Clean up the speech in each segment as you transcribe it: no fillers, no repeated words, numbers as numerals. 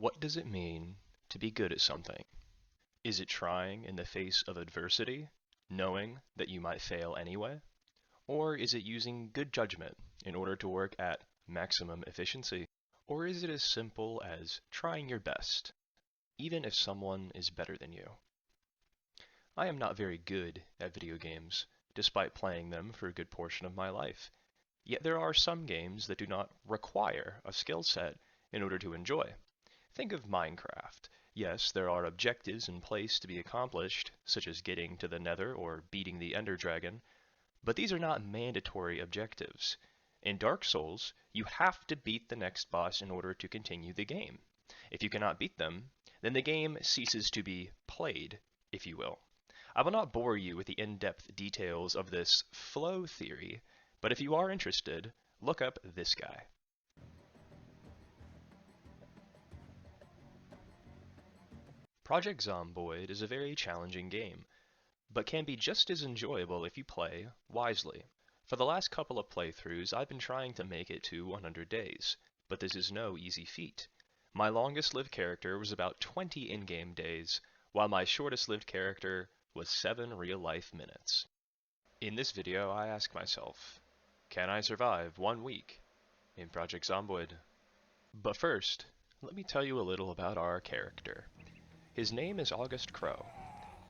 What does it mean to be good at something? Is it trying in the face of adversity, knowing that you might fail anyway? Or is it using good judgment in order to work at maximum efficiency? Or is it as simple as trying your best, even if someone is better than you? I am not very good at video games, despite playing them for a good portion of my life. Yet there are some games that do not require a skill set in order to enjoy. Think of Minecraft. Yes, there are objectives in place to be accomplished, such as getting to the Nether or beating the Ender Dragon, but these are not mandatory objectives. In Dark Souls, you have to beat the next boss in order to continue the game. If you cannot beat them, then the game ceases to be played, if you will. I will not bore you with the in-depth details of this flow theory, but if you are interested, look up this guy. Project Zomboid is a very challenging game, but can be just as enjoyable if you play wisely. For the last couple of playthroughs, I've been trying to make it to 100 days, but this is no easy feat. My longest lived character was about 20 in-game days, while my shortest lived character was 7 real-life minutes. In this video, I ask myself, can I survive 1 week in Project Zomboid? But first, let me tell you a little about our character. His name is August Crow.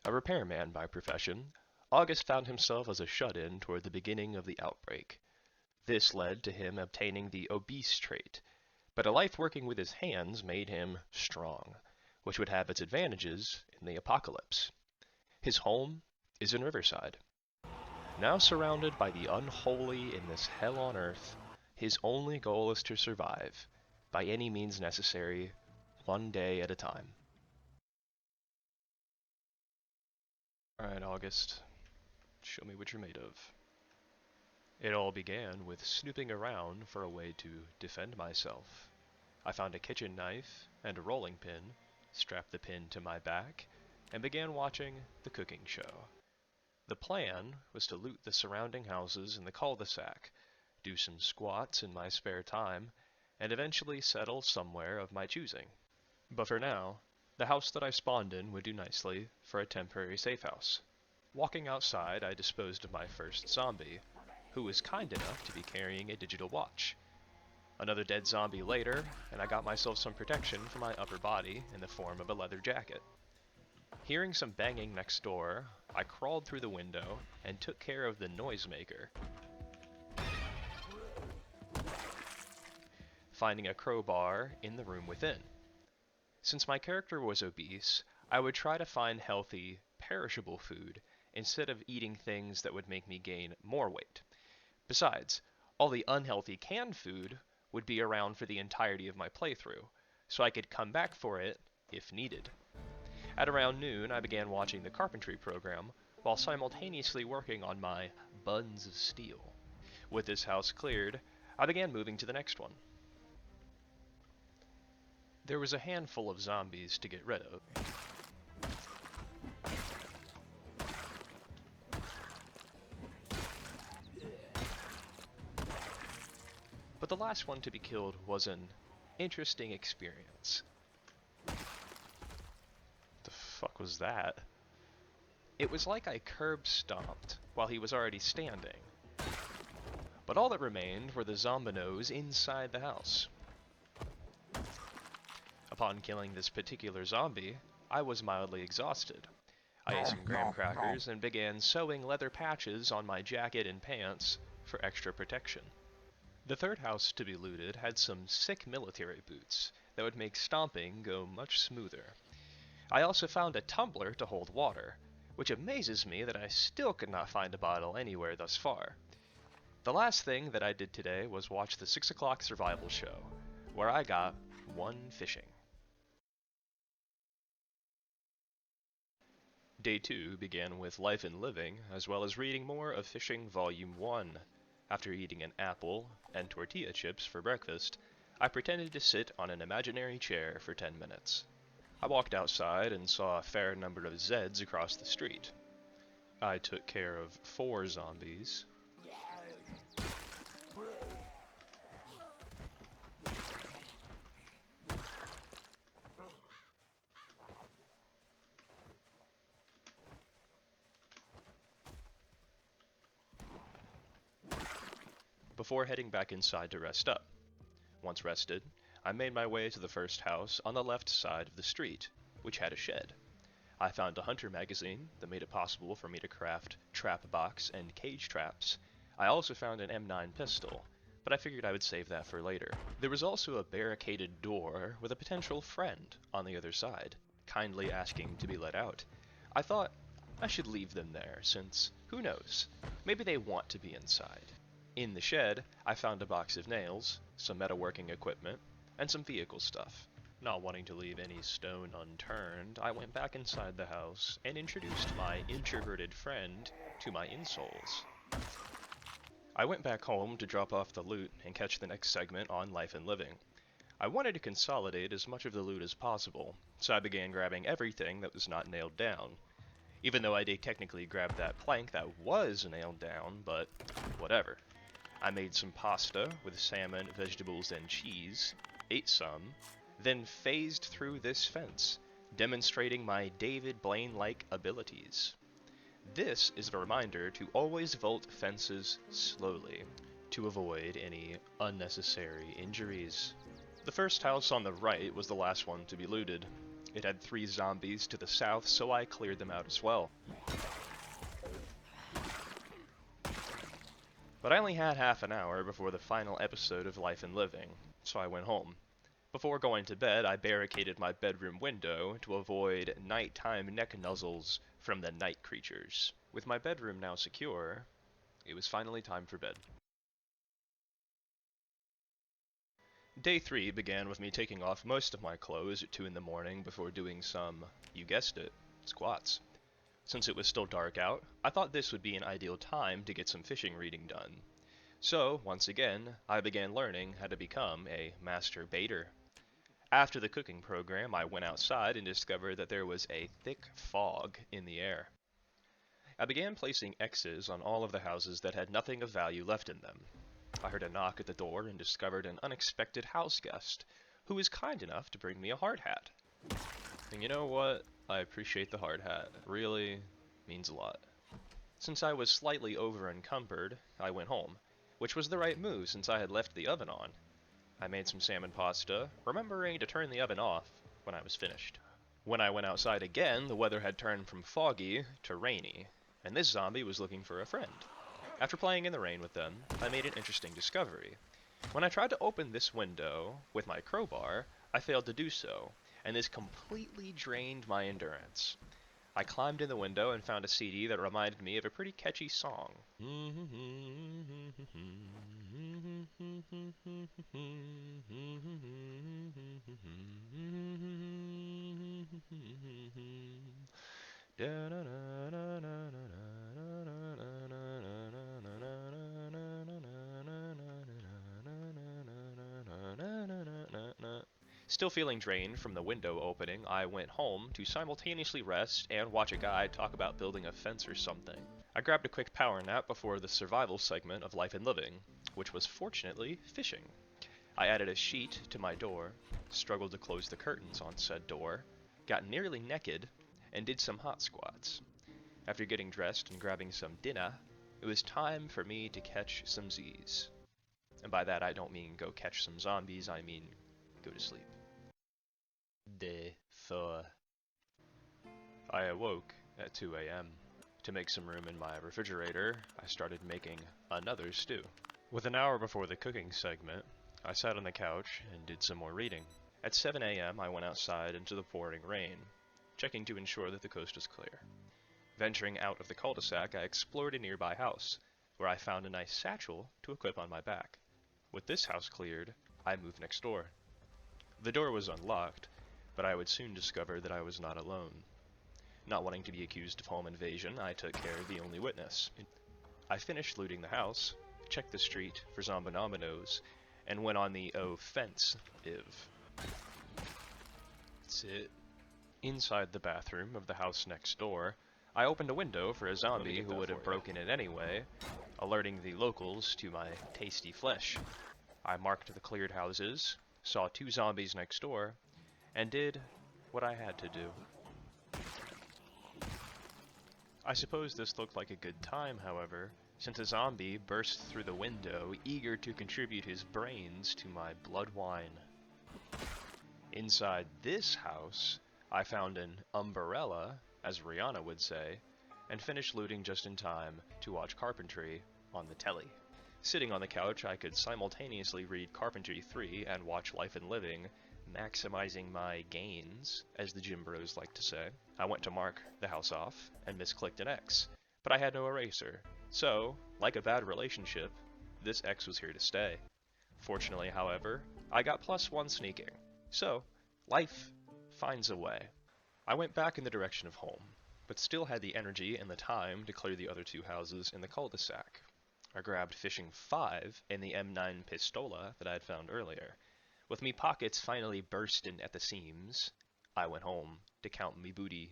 A repairman by profession, August found himself as a shut-in toward the beginning of the outbreak. This led to him obtaining the obese trait, but a life working with his hands made him strong, which would have its advantages in the apocalypse. His home is in Riverside. Now surrounded by the unholy in this hell on earth, his only goal is to survive, by any means necessary, 1 day at a time. Alright, August. Show me what you're made of. It all began with snooping around for a way to defend myself. I found a kitchen knife and a rolling pin, strapped the pin to my back, and began watching the cooking show. The plan was to loot the surrounding houses in the cul-de-sac, do some squats in my spare time, and eventually settle somewhere of my choosing. But for now, the house that I spawned in would do nicely for a temporary safe house. Walking outside, I disposed of my first zombie, who was kind enough to be carrying a digital watch. Another dead zombie later, and I got myself some protection for my upper body in the form of a leather jacket. Hearing some banging next door, I crawled through the window and took care of the noisemaker, finding a crowbar in the room within. Since my character was obese, I would try to find healthy, perishable food instead of eating things that would make me gain more weight. Besides, all the unhealthy canned food would be around for the entirety of my playthrough, so I could come back for it if needed. At around noon, I began watching the carpentry program while simultaneously working on my buns of steel. With this house cleared, I began moving to the next one. There was a handful of zombies to get rid of. But the last one to be killed was an interesting experience. The fuck was that? It was like I curb stomped while he was already standing. But all that remained were the zombinos inside the house. Upon killing this particular zombie, I was mildly exhausted. I ate some graham crackers and began sewing leather patches on my jacket and pants for extra protection. The third house to be looted had some sick military boots that would make stomping go much smoother. I also found a tumbler to hold water, which amazes me that I still could not find a bottle anywhere thus far. The last thing that I did today was watch the 6 o'clock survival show, where I got 1 fishing. Day 2 began with life and living, as well as reading more of Fishing Volume 1. After eating an apple and tortilla chips for breakfast, I pretended to sit on an imaginary chair for 10 minutes. I walked outside and saw a fair number of Zeds across the street. I took care of 4 zombies. before heading back inside to rest up. Once rested, I made my way to the first house on the left side of the street, which had a shed. I found a hunter magazine that made it possible for me to craft trap box and cage traps. I also found an M9 pistol, but I figured I would save that for later. There was also a barricaded door with a potential friend on the other side, kindly asking to be let out. I thought I should leave them there since, who knows, maybe they want to be inside. In the shed, I found a box of nails, some metalworking equipment, and some vehicle stuff. Not wanting to leave any stone unturned, I went back inside the house and introduced my introverted friend to my insoles. I went back home to drop off the loot and catch the next segment on Life and Living. I wanted to consolidate as much of the loot as possible, so I began grabbing everything that was not nailed down. Even though I did technically grab that plank that was nailed down, but whatever. I made some pasta with salmon, vegetables, and cheese, ate some, then phased through this fence, demonstrating my David Blaine-like abilities. This is a reminder to always vault fences slowly, to avoid any unnecessary injuries. The first house on the right was the last one to be looted. It had 3 zombies to the south, so I cleared them out as well. But I only had half an hour before the final episode of Life and Living, so I went home. Before going to bed, I barricaded my bedroom window to avoid nighttime neck nuzzles from the night creatures. With my bedroom now secure, it was finally time for bed. Day 3 began with me taking off most of my clothes at 2 in the morning before doing some, you guessed it, squats. Since it was still dark out, I thought this would be an ideal time to get some fishing reading done. So, once again, I began learning how to become a master baiter. After the cooking program, I went outside and discovered that there was a thick fog in the air. I began placing X's on all of the houses that had nothing of value left in them. I heard a knock at the door and discovered an unexpected house guest, who was kind enough to bring me a hard hat. And you know what? I appreciate the hard hat. It really means a lot. Since I was slightly over-encumbered, I went home, which was the right move since I had left the oven on. I made some salmon pasta, remembering to turn the oven off when I was finished. When I went outside again, the weather had turned from foggy to rainy, and this zombie was looking for a friend. After playing in the rain with them, I made an interesting discovery. When I tried to open this window with my crowbar, I failed to do so, and this completely drained my endurance. I climbed in the window and found a CD that reminded me of a pretty catchy song. Still feeling drained from the window opening, I went home to simultaneously rest and watch a guy talk about building a fence or something. I grabbed a quick power nap before the survival segment of Life and Living, which was fortunately fishing. I added a sheet to my door, struggled to close the curtains on said door, got nearly naked, and did some hot squats. After getting dressed and grabbing some dinner, it was time for me to catch some Z's. And by that I don't mean go catch some zombies, I mean go to sleep. Day 4. I awoke at 2 a.m. To make some room in my refrigerator, I started making another stew. With an hour before the cooking segment, I sat on the couch and did some more reading. At 7 a.m. I went outside into the pouring rain, checking to ensure that the coast was clear. Venturing out of the cul-de-sac, I explored a nearby house, where I found a nice satchel to equip on my back. With this house cleared, I moved next door. The door was unlocked, but I would soon discover that I was not alone. Not wanting to be accused of home invasion, I took care of the only witness. I finished looting the house, checked the street for zombonominos, and went on the offensive. That's it. Inside the bathroom of the house next door, I opened a window for a zombie who would have broken it anyway, alerting the locals to my tasty flesh. I marked the cleared houses, saw 2 zombies next door, and did what I had to do. I suppose this looked like a good time, however, since a zombie burst through the window, eager to contribute his brains to my blood wine. Inside this house, I found an umbrella, as Rihanna would say, and finished looting just in time to watch Carpentry on the telly. Sitting on the couch, I could simultaneously read Carpentry 3 and watch Life and Living, maximizing my gains, as the gym bros like to say. I went to mark the house off and misclicked an X, but I had no eraser. So, like a bad relationship, this X was here to stay. Fortunately, however, I got +1 sneaking. So, life finds a way. I went back in the direction of home, but still had the energy and the time to clear the other 2 houses in the cul-de-sac. I grabbed fishing 5 and the M9 Pistola that I had found earlier. With me pockets finally bursting at the seams, I went home to count me booty.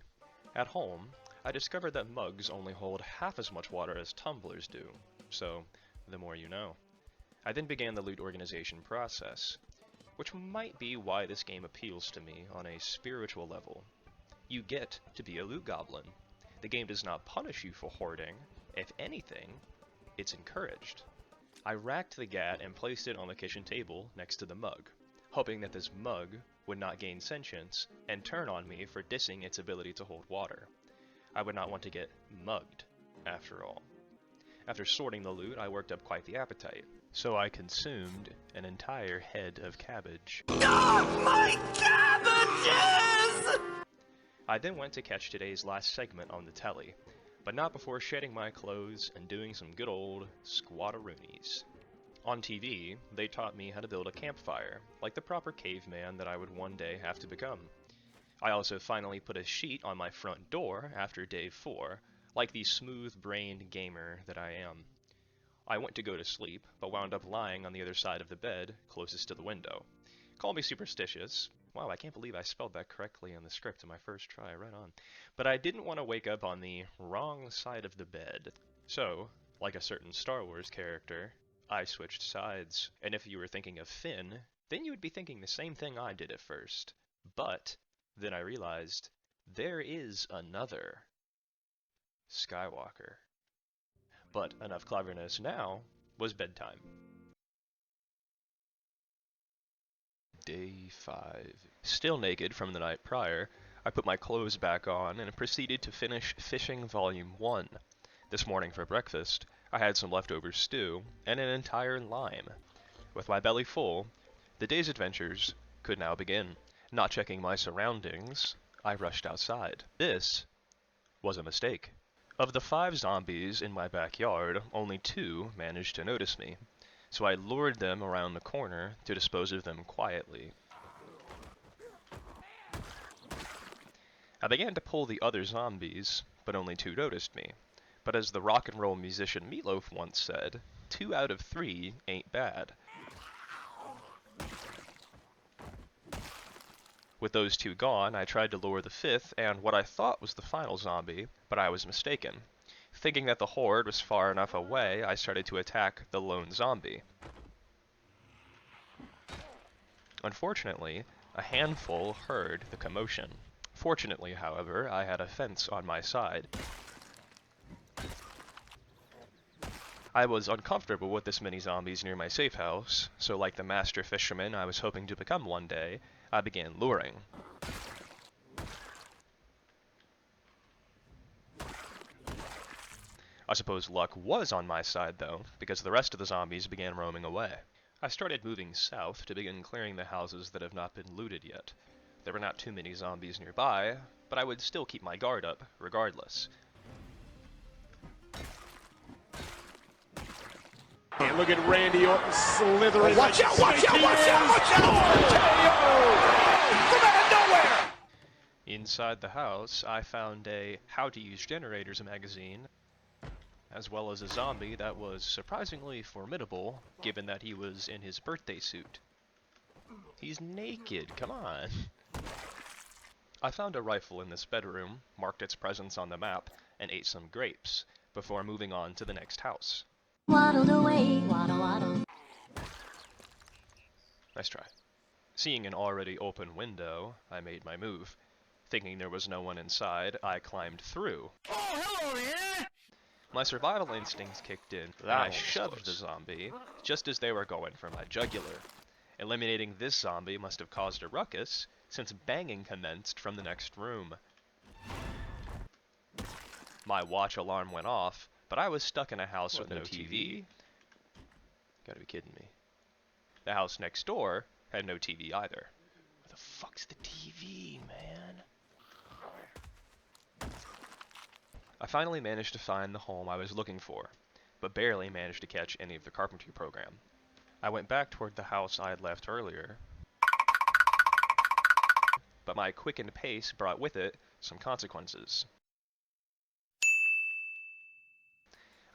At home, I discovered that mugs only hold half as much water as tumblers do, so the more you know. I then began the loot organization process, which might be why this game appeals to me on a spiritual level. You get to be a loot goblin. The game does not punish you for hoarding. If anything, it's encouraged. I racked the gat and placed it on the kitchen table next to the mug, hoping that this mug would not gain sentience and turn on me for dissing its ability to hold water. I would not want to get mugged, after all. After sorting the loot, I worked up quite the appetite, so I consumed an entire head of cabbage. God, my cabbages! I then went to catch today's last segment on the telly, but not before shedding my clothes and doing some good old squattaroonies. On TV, they taught me how to build a campfire, like the proper caveman that I would one day have to become. I also finally put a sheet on my front door after day 4, like the smooth-brained gamer that I am. I went to go to sleep, but wound up lying on the other side of the bed, closest to the window. Call me superstitious. Wow, I can't believe I spelled that correctly on the script in my first try, right on. But I didn't want to wake up on the wrong side of the bed. So, like a certain Star Wars character, I switched sides. And if you were thinking of Finn, then you would be thinking the same thing I did at first. But then I realized there is another Skywalker. But enough cleverness. Now was bedtime. Day 5. Still naked from the night prior, I put my clothes back on and proceeded to finish Fishing Volume 1. This morning for breakfast, I had some leftover stew and an entire lime. With my belly full, the day's adventures could now begin. Not checking my surroundings, I rushed outside. This was a mistake. Of the 5 zombies in my backyard, only 2 managed to notice me, so I lured them around the corner to dispose of them quietly. I began to pull the other zombies, but only 2 noticed me. But as the rock and roll musician Meatloaf once said, 2 out of 3 ain't bad. With those 2 gone, I tried to lure the 5th and what I thought was the final zombie, but I was mistaken. Thinking that the horde was far enough away, I started to attack the lone zombie. Unfortunately, a handful heard the commotion. Fortunately, however, I had a fence on my side. I was uncomfortable with this many zombies near my safe house, so like the master fisherman I was hoping to become one day, I began luring. I suppose luck was on my side though, because the rest of the zombies began roaming away. I started moving south to begin clearing the houses that have not been looted yet. There were not too many zombies nearby, but I would still keep my guard up, regardless. And look at Randy Orton slithering. Watch out, watch out, watch out, watch out! From out of nowhere! Inside the house, I found a How to Use Generators magazine, as well as a zombie that was surprisingly formidable, given that he was in his birthday suit. He's naked, come on! I found a rifle in this bedroom, marked its presence on the map, and ate some grapes, before moving on to the next house. Waddled away, waddle waddle. Nice try. Seeing an already open window, I made my move. Thinking there was no one inside, I climbed through. Oh, hello there! My survival instincts kicked in, and I shoved the zombie just as they were going for my jugular. Eliminating this zombie must have caused a ruckus, since banging commenced from the next room. My watch alarm went off, but I was stuck in a house with no TV. Gotta be kidding me. The house next door had no TV either. Where the fuck's the TV, man? I finally managed to find the home I was looking for, but barely managed to catch any of the carpentry program. I went back toward the house I had left earlier, but my quickened pace brought with it some consequences.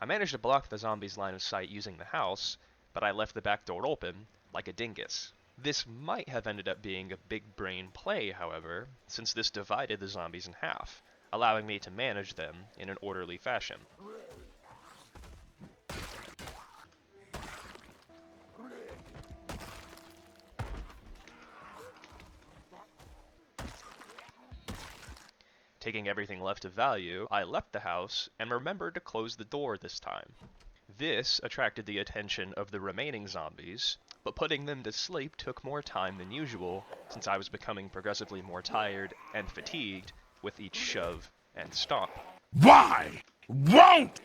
I managed to block the zombie's line of sight using the house, but I left the back door open like a dingus. This might have ended up being a big brain play, however, since this divided the zombies in half, allowing me to manage them in an orderly fashion. Taking everything left of value, I left the house and remembered to close the door this time. This attracted the attention of the remaining zombies, but putting them to sleep took more time than usual since I was becoming progressively more tired and fatigued with each shove and stomp. Why won't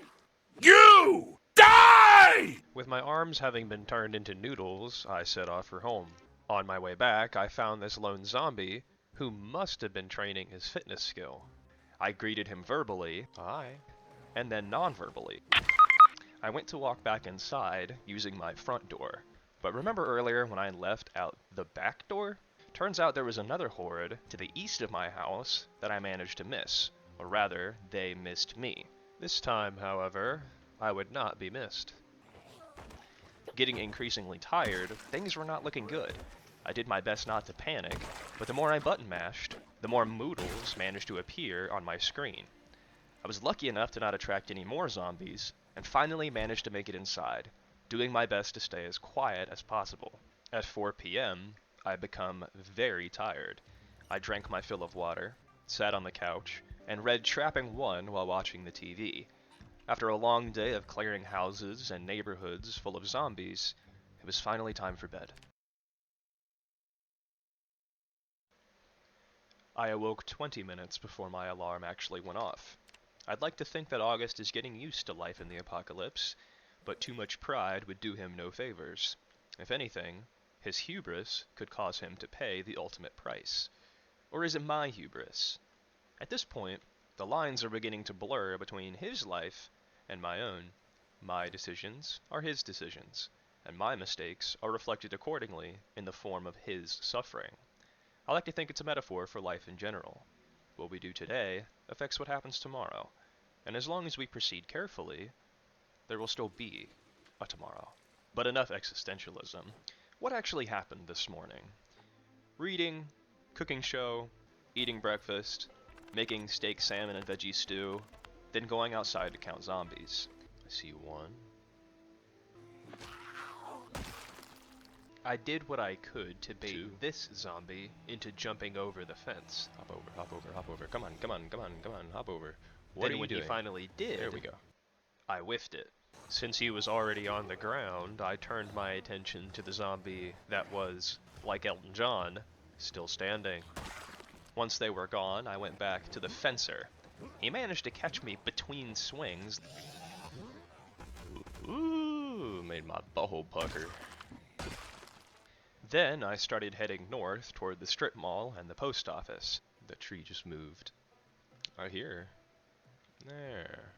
you die? With my arms having been turned into noodles, I set off for home. On my way back, I found this lone zombie who must have been training his fitness skill. I greeted him verbally, hi, and then non-verbally. I went to walk back inside using my front door, but remember earlier when I left out the back door? Turns out there was another horde to the east of my house that I managed to miss, or rather, they missed me. This time, however, I would not be missed. Getting increasingly tired, things were not looking good. I did my best not to panic, but the more I button mashed, the more moodles managed to appear on my screen. I was lucky enough to not attract any more zombies, and finally managed to make it inside, doing my best to stay as quiet as possible. At 4 p.m., I become very tired. I drank my fill of water, sat on the couch, and read Trapping 1 while watching the TV. After a long day of clearing houses and neighborhoods full of zombies, it was finally time for bed. I awoke 20 minutes before my alarm actually went off. I'd like to think that August is getting used to life in the apocalypse, but too much pride would do him no favors. If anything, his hubris could cause him to pay the ultimate price. Or is it my hubris? At this point, the lines are beginning to blur between his life and my own. My decisions are his decisions, and my mistakes are reflected accordingly in the form of his suffering. I like to think it's a metaphor for life in general. What we do today affects what happens tomorrow, and as long as we proceed carefully, there will still be a tomorrow. But enough existentialism. What actually happened this morning? Reading, cooking show, eating breakfast, making steak, salmon, and veggie stew, then going outside to count zombies. I see one. I did what I could to bait this zombie into jumping over the fence. Hop over, hop over, hop over. Come on, come on, come on, come on, hop over. What are you doing? He finally did, there we go. I whiffed it. Since he was already on the ground, I turned my attention to the zombie that was, like Elton John, still standing. Once they were gone, I went back to the fencer. He managed to catch me between swings. Ooh, made my butthole pucker. Then I started heading north toward the strip mall and the post office. The tree just moved. Right here. There.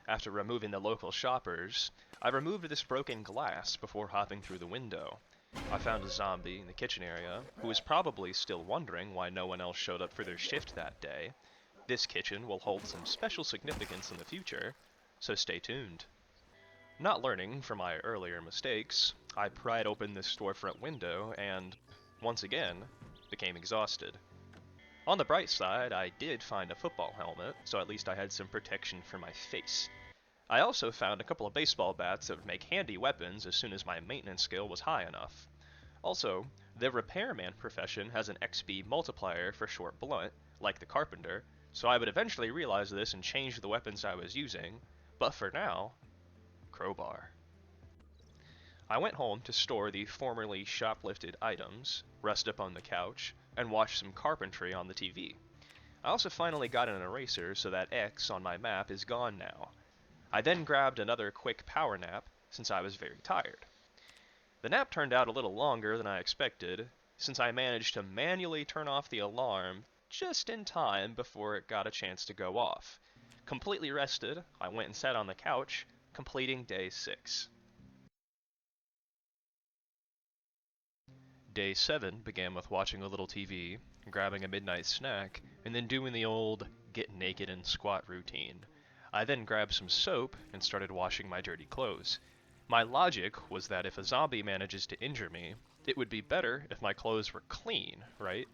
After removing the local shoppers, I removed this broken glass before hopping through the window. I found a zombie in the kitchen area who was probably still wondering why no one else showed up for their shift that day. This kitchen will hold some special significance in the future, so stay tuned. Not learning from my earlier mistakes, I pried open this storefront window and, once again, became exhausted. On the bright side, I did find a football helmet, so at least I had some protection for my face. I also found a couple of baseball bats that would make handy weapons as soon as my maintenance skill was high enough. Also, the repairman profession has an XP multiplier for short blunt, like the carpenter, so I would eventually realize this and change the weapons I was using, but for now, crowbar. I went home to store the formerly shoplifted items, rest up on the couch, and watch some carpentry on the TV. I also finally got an eraser so that X on my map is gone now. I then grabbed another quick power nap, since I was very tired. The nap turned out a little longer than I expected, since I managed to manually turn off the alarm just in time before it got a chance to go off. Completely rested, I went and sat on the couch, completing day 6. Day 7 began with watching a little TV, grabbing a midnight snack, and then doing the old get naked and squat routine. I then grabbed some soap and started washing my dirty clothes. My logic was that if a zombie manages to injure me, it would be better if my clothes were clean, right?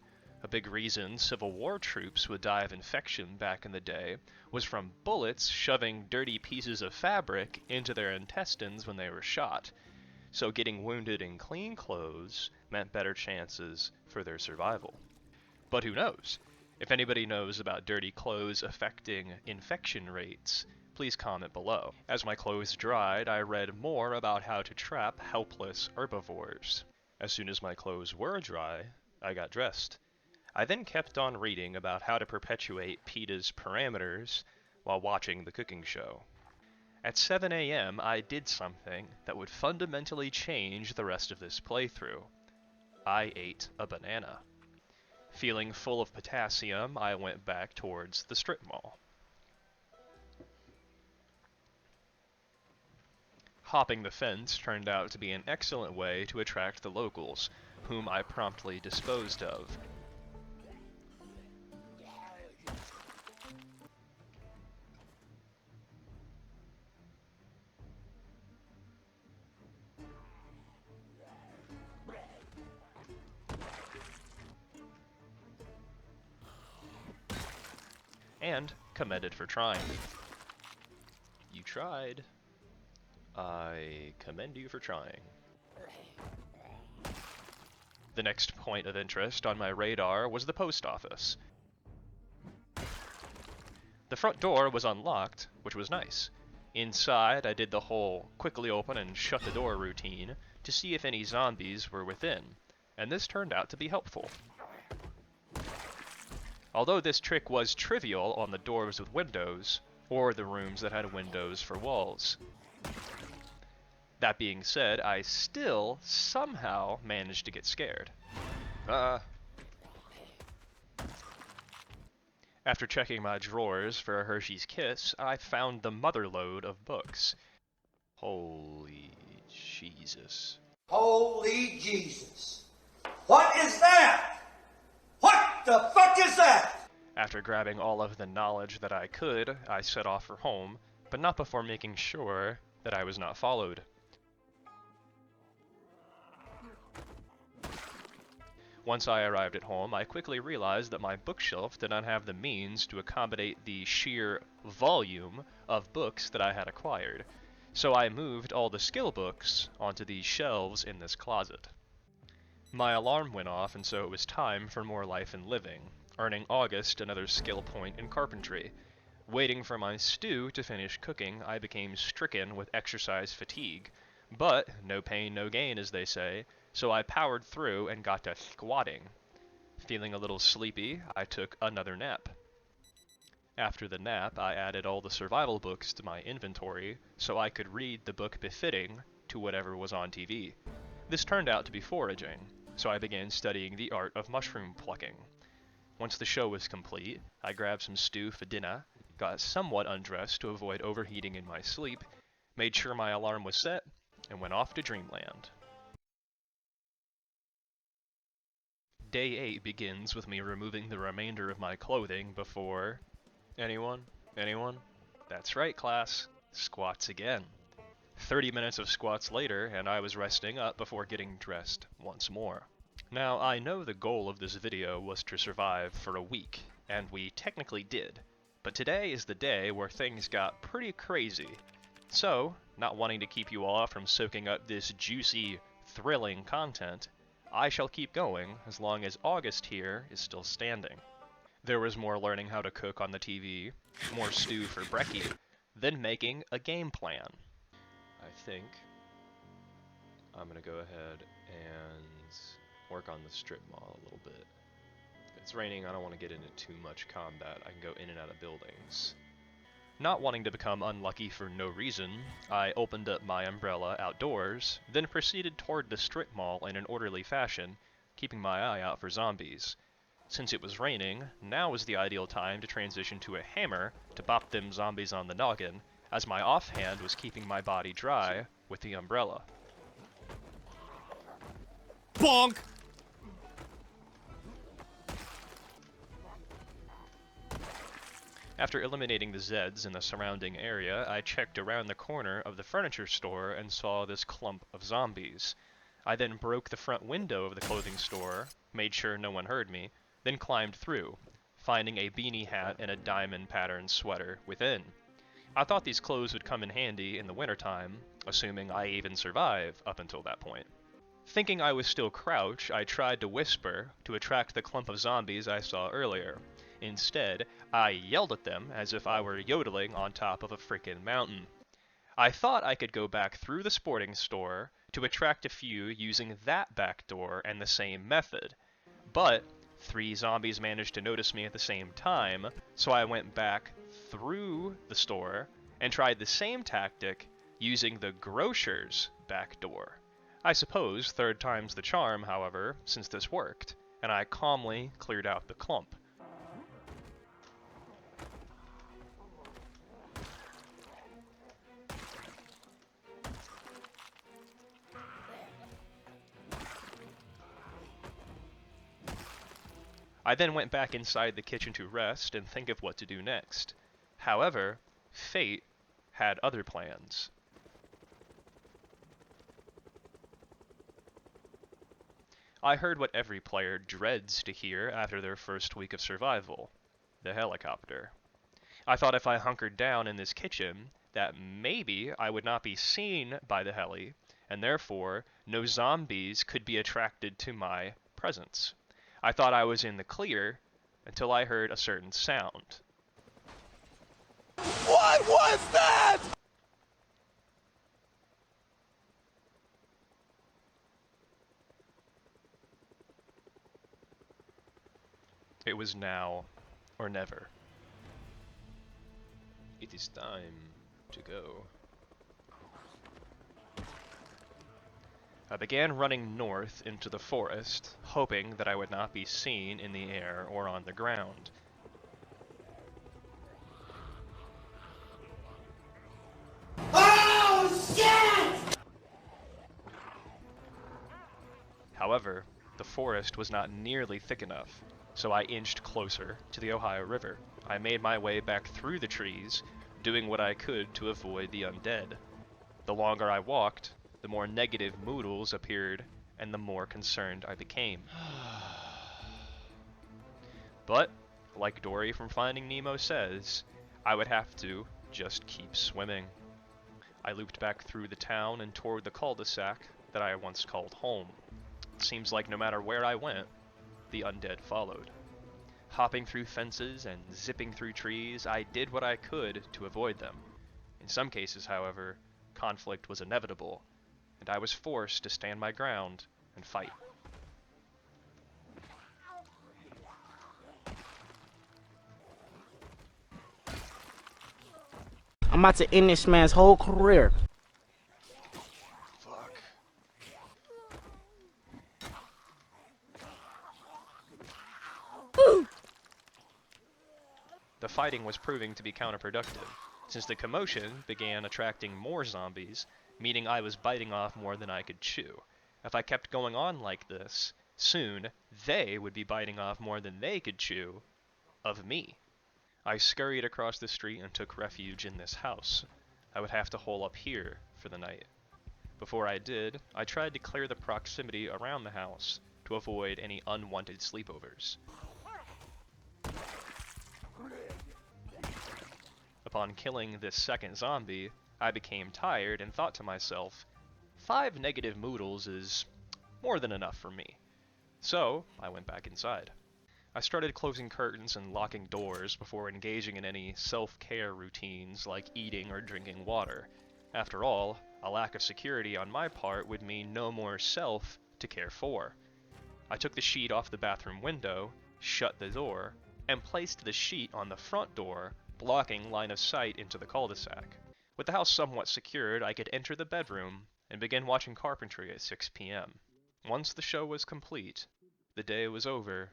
A big reason Civil War troops would die of infection back in the day was from bullets shoving dirty pieces of fabric into their intestines when they were shot. So getting wounded in clean clothes meant better chances for their survival. But who knows? If anybody knows about dirty clothes affecting infection rates, please comment below. As my clothes dried, I read more about how to trap helpless herbivores. As soon as my clothes were dry, I got dressed. I then kept on reading about how to perpetuate PETA's parameters while watching the cooking show. At 7 a.m., I did something that would fundamentally change the rest of this playthrough. I ate a banana. Feeling full of potassium, I went back towards the strip mall. Hopping the fence turned out to be an excellent way to attract the locals, whom I promptly disposed of. And commended for trying. You tried. I commend you for trying. The next point of interest on my radar was the post office. The front door was unlocked, which was nice. Inside, I did the whole quickly open and shut the door routine to see if any zombies were within, and this turned out to be helpful. Although this trick was trivial on the doors with windows, or the rooms that had windows for walls. That being said, I still somehow managed to get scared. After checking my drawers for a Hershey's Kiss, I found the motherlode of books. Holy Jesus. Holy Jesus. What is that? What the fuck is that? After grabbing all of the knowledge that I could, I set off for home, but not before making sure that I was not followed. Once I arrived at home, I quickly realized that my bookshelf did not have the means to accommodate the sheer volume of books that I had acquired, so I moved all the skill books onto these shelves in this closet. My alarm went off, and so it was time for more life and living, earning August another skill point in carpentry. Waiting for my stew to finish cooking, I became stricken with exercise fatigue, but no pain, no gain, as they say, so I powered through and got to squatting. Feeling a little sleepy, I took another nap. After the nap, I added all the survival books to my inventory so I could read the book befitting to whatever was on TV. This turned out to be foraging, so I began studying the art of mushroom plucking. Once the show was complete, I grabbed some stew for dinner, got somewhat undressed to avoid overheating in my sleep, made sure my alarm was set, and went off to dreamland. Day 8 begins with me removing the remainder of my clothing before... Anyone? Anyone? That's right, class. Squats again. 30 minutes of squats later, and I was resting up before getting dressed once more. Now, I know the goal of this video was to survive for a week, and we technically did. But today is the day where things got pretty crazy, So, not wanting to keep you all from soaking up this juicy, thrilling content, I shall keep going as long as August here is still standing. There was more learning how to cook on the TV, more stew for brekkie, than making a game plan. I think I'm going to go ahead and work on the strip mall a little bit. It's raining, I don't want to get into too much combat. I can go in and out of buildings. Not wanting to become unlucky for no reason, I opened up my umbrella outdoors, then proceeded toward the strip mall in an orderly fashion, keeping my eye out for zombies. Since it was raining, now was the ideal time to transition to a hammer to bop them zombies on the noggin, as my offhand was keeping my body dry with the umbrella. Bonk! After eliminating the Zeds in the surrounding area, I checked around the corner of the furniture store and saw this clump of zombies. I then broke the front window of the clothing store, made sure no one heard me, then climbed through, finding a beanie hat and a diamond-patterned sweater within. I thought these clothes would come in handy in the wintertime, assuming I even survive up until that point. Thinking I was still crouched, I tried to whisper to attract the clump of zombies I saw earlier. Instead, I yelled at them as if I were yodeling on top of a frickin' mountain. I thought I could go back through the sporting store to attract a few using that back door and the same method, but 3 zombies managed to notice me at the same time, so I went back through the store and tried the same tactic using the grocer's back door. I suppose 3rd time's the charm, however, since this worked, and I calmly cleared out the clump. I then went back inside the kitchen to rest and think of what to do next. However, fate had other plans. I heard what every player dreads to hear after their first week of survival: the helicopter. I thought if I hunkered down in this kitchen, that maybe I would not be seen by the heli, and therefore no zombies could be attracted to my presence. I thought I was in the clear until I heard a certain sound. What was that? It was now or never. It is time to go. I began running north into the forest, hoping that I would not be seen in the air or on the ground. Oh, shit! However, the forest was not nearly thick enough, so I inched closer to the Ohio River. I made my way back through the trees, doing what I could to avoid the undead. The longer I walked, the more negative moodles appeared, and the more concerned I became. But, like Dory from Finding Nemo says, I would have to just keep swimming. I looped back through the town and toward the cul-de-sac that I once called home. It seems like no matter where I went, the undead followed. Hopping through fences and zipping through trees, I did what I could to avoid them. In some cases, however, conflict was inevitable, and I was forced to stand my ground and fight. I'm about to end this man's whole career. Fuck. The fighting was proving to be counterproductive, since the commotion began attracting more zombies, meaning I was biting off more than I could chew. If I kept going on like this, soon they would be biting off more than they could chew of me. I scurried across the street and took refuge in this house. I would have to hole up here for the night. Before I did, I tried to clear the proximity around the house to avoid any unwanted sleepovers. Upon killing this second zombie, I became tired and thought to myself, 5 negative moodles is more than enough for me. So, I went back inside. I started closing curtains and locking doors before engaging in any self-care routines like eating or drinking water. After all, a lack of security on my part would mean no more self to care for. I took the sheet off the bathroom window, shut the door, and placed the sheet on the front door, blocking line of sight into the cul-de-sac. With the house somewhat secured, I could enter the bedroom and begin watching carpentry at 6 p.m. Once the show was complete, the day was over,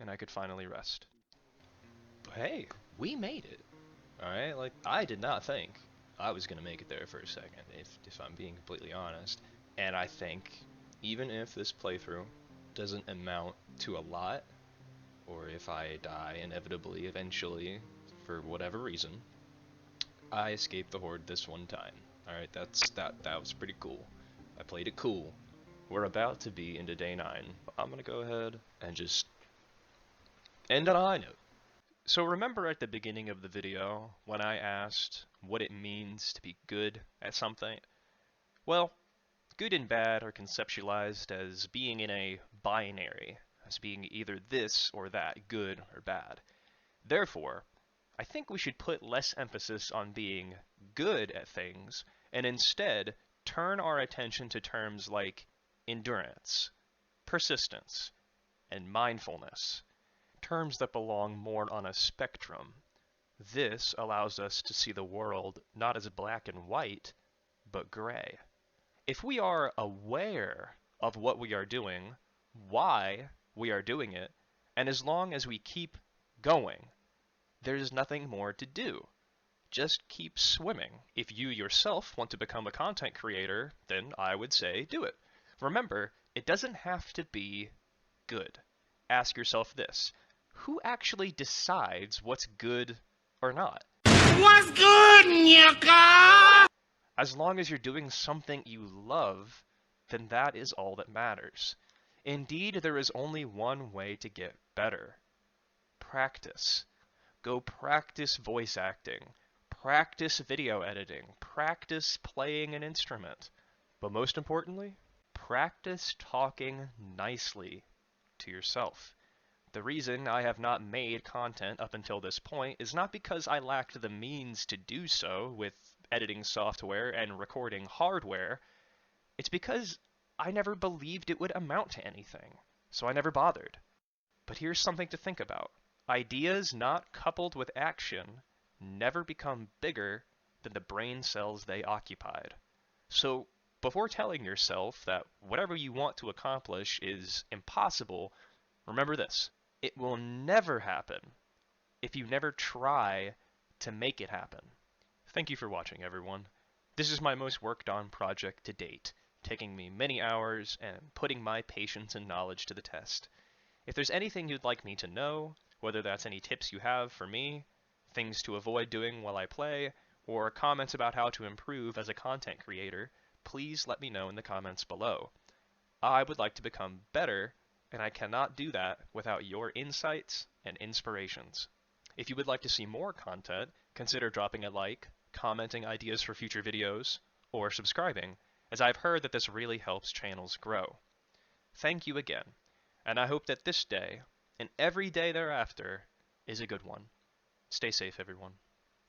and I could finally rest. Hey, we made it. Alright, like, I did not think I was gonna make it there for a second, if I'm being completely honest. And I think, even if this playthrough doesn't amount to a lot, or if I die inevitably eventually, for whatever reason, I escaped the horde this one time. Alright, that was pretty cool. I played it cool. We're about to be into day 9. I'm gonna go ahead and just end on a high note. So remember at the beginning of the video when I asked what it means to be good at something? Well, good and bad are conceptualized as being in a binary, as being either this or that, good or bad. Therefore, I think we should put less emphasis on being good at things and instead turn our attention to terms like endurance, persistence, and mindfulness, terms that belong more on a spectrum. This allows us to see the world not as black and white, but gray. If we are aware of what we are doing, why we are doing it, and as long as we keep going, there's nothing more to do. Just keep swimming. If you yourself want to become a content creator, then I would say do it. Remember, it doesn't have to be good. Ask yourself this: who actually decides what's good or not? What's good, Nyaka? As long as you're doing something you love, then that is all that matters. Indeed, there is only one way to get better. Practice. Go practice voice acting, practice video editing, practice playing an instrument. But most importantly, practice talking nicely to yourself. The reason I have not made content up until this point is not because I lacked the means to do so with editing software and recording hardware. It's because I never believed it would amount to anything, so I never bothered. But here's something to think about. Ideas not coupled with action never become bigger than the brain cells they occupied. So before telling yourself that whatever you want to accomplish is impossible, remember this: it will never happen if you never try to make it happen. Thank you for watching, everyone. This is my most worked on project to date, taking me many hours and putting my patience and knowledge to the test. If there's anything you'd like me to know, whether that's any tips you have for me, things to avoid doing while I play, or comments about how to improve as a content creator, please let me know in the comments below. I would like to become better, and I cannot do that without your insights and inspirations. If you would like to see more content, consider dropping a like, commenting ideas for future videos, or subscribing, as I've heard that this really helps channels grow. Thank you again, and I hope that this day, and every day thereafter, is a good one. Stay safe, everyone.